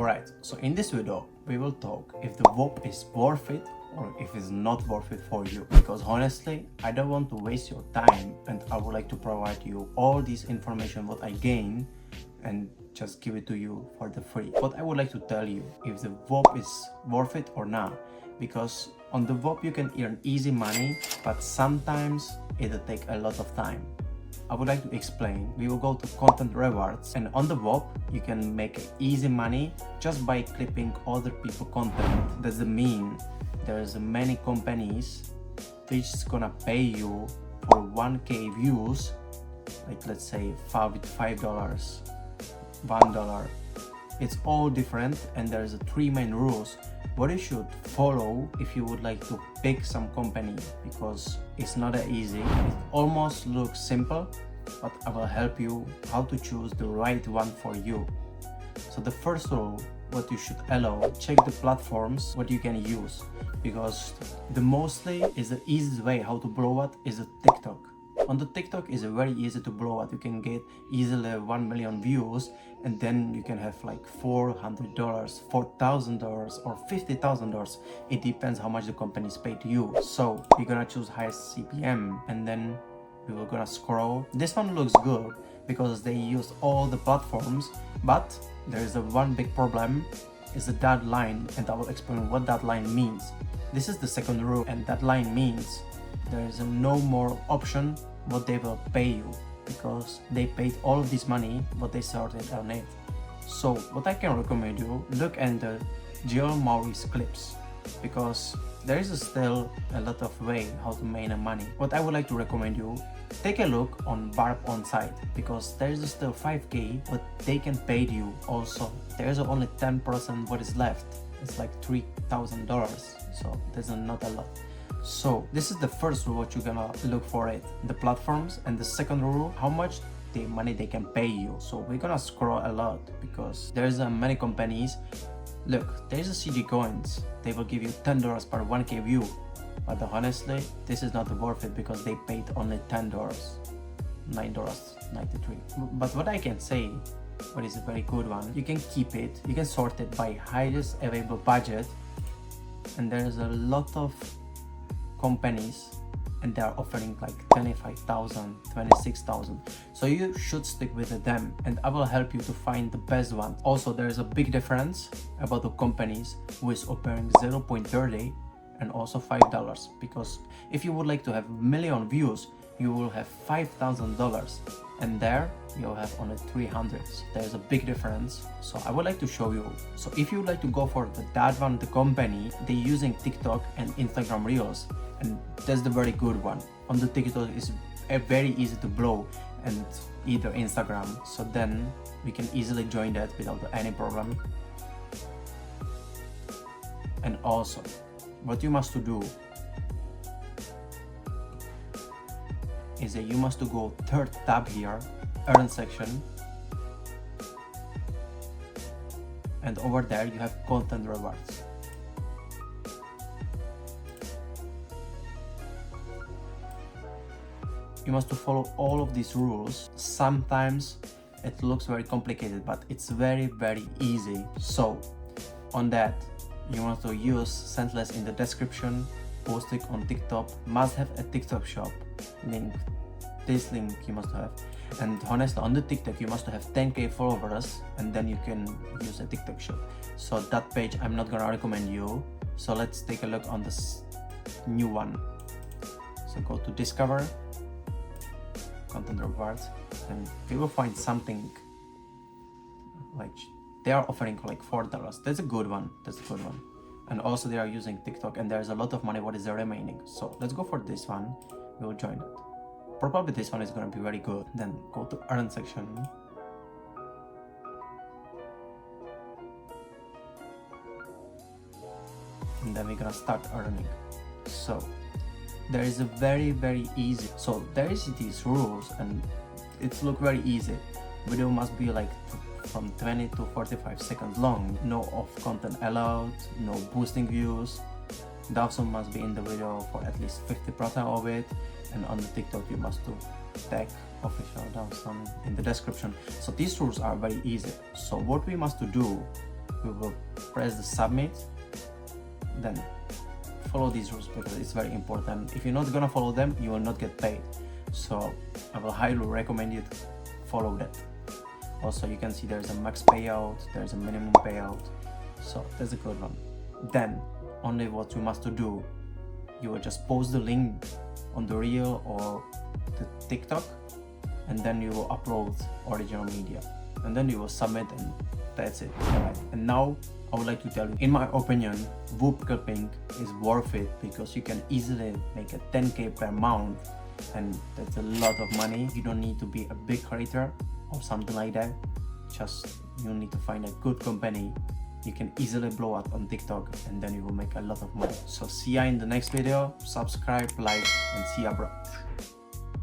Alright, so in this video we will talk if the Whop is worth it or if it's not worth it for you, because honestly I don't want to waste your time and I would like to provide you all this information what I gain and just give it to you for the free. But I would like to tell you if the Whop is worth it or not, because on the Whop you can earn easy money, but sometimes it'll take a lot of time. I would like to explain. We will go to content rewards, and on the Whop you can make easy money just by clipping other people content. Doesn't mean there's many companies which is gonna pay you for 1k views, like let's say $5, $1. It's all different, and there's three main rules what you should follow if you would like to pick some company, because it's not that easy. It almost looks simple, but I will help you how to choose the right one for you. So the first rule what you should allow, check the platforms what you can use, because the mostly is the easiest way how to blow up is a TikTok. On the TikTok is very easy to blow up. You can get easily 1 million views, and then you can have like $400, $4,000 or $50,000. It depends how much the company is paid to you. So you're gonna choose highest CPM, and then we will gonna scroll. This one looks good because they use all the platforms, but there is a one big problem is the dotted line, and I will explain what that line means. This is the second rule, and that line means there is no more option what they will pay you, because they paid all of this money but they started on it. So what I can recommend you, look at the Jill Maury's clips, because there is still a lot of way how to make money. What I would like to recommend you, take a look on Whop on site, because there is still 5k but they can pay you also. There is only 10% what is left. It's like $3,000, so there's not a lot. So this is the first rule what you're gonna look for it, the platforms, and the second rule, how much the money they can pay you. So we're gonna scroll a lot because there's many companies. Look, there's a CG Coins, they will give you $10 per 1k view, but honestly this is not worth it because they paid only $10, $9.93. But what I can say, what is a very good one, you can keep it, you can sort it by highest available budget, and there's a lot of companies and they are offering like 25,000, 26,000. So you should stick with them, and I will help you to find the best one. Also, there is a big difference about the companies who is offering 0.30 and also $5, because if you would like to have million views, you will have $5,000, and there you'll have only 300. There's a big difference. So I would like to show you. So if you would like to go for that one, the company, they're using TikTok and Instagram Reels, and that's the very good one. On the TikTok is very easy to blow, and either Instagram, so then we can easily join that without any problem. And also what you must to do is that you must to go third tab here, earn section, and over there you have content rewards. You must to follow all of these rules. Sometimes it looks very complicated, but it's very easy. So on that you want to use send less in the description, post it on TikTok, must have a TikTok shop link. This link you must have, and honestly on the TikTok you must have 10k followers, and then you can use a TikTok shop. So that page I'm not gonna recommend you. So let's take a look on this new one. So go to discover content rewards, and you will find something like they are offering like $4. That's a good one. That's a good one. And also they are using TikTok, and there's a lot of money what is there remaining. So let's go for this one. We will join it. Probably this one is going to be very good. Then go to earn section, and then we're gonna start earning. So there is a very easy. So there is these rules, and it's look very easy. Video must be like from 20 to 45 seconds long. No off content allowed, no boosting views. Dawson must be in the video for at least 50% of it, and on the TikTok you must do tag official Dawson in the description. So these rules are very easy. So what we must do we will press the submit. Then follow these rules because it's very important. If you're not gonna follow them, you will not get paid. So I will highly recommend you to follow that. Also, you can see there's a max payout, there's a minimum payout, so that's a good one. Then only what you must do, you will just post the link on the reel or the TikTok, and then you will upload original media, and then you will submit, and that's it. Alright. And now I would like to tell you, in my opinion, Whop clipping is worth it because you can easily make a 10k per month, and that's a lot of money. You don't need to be a big creator or something like that. Just you need to find a good company. You can easily blow up on TikTok, and then you will make a lot of money. So see ya in the next video. Subscribe, like, and see ya, bro.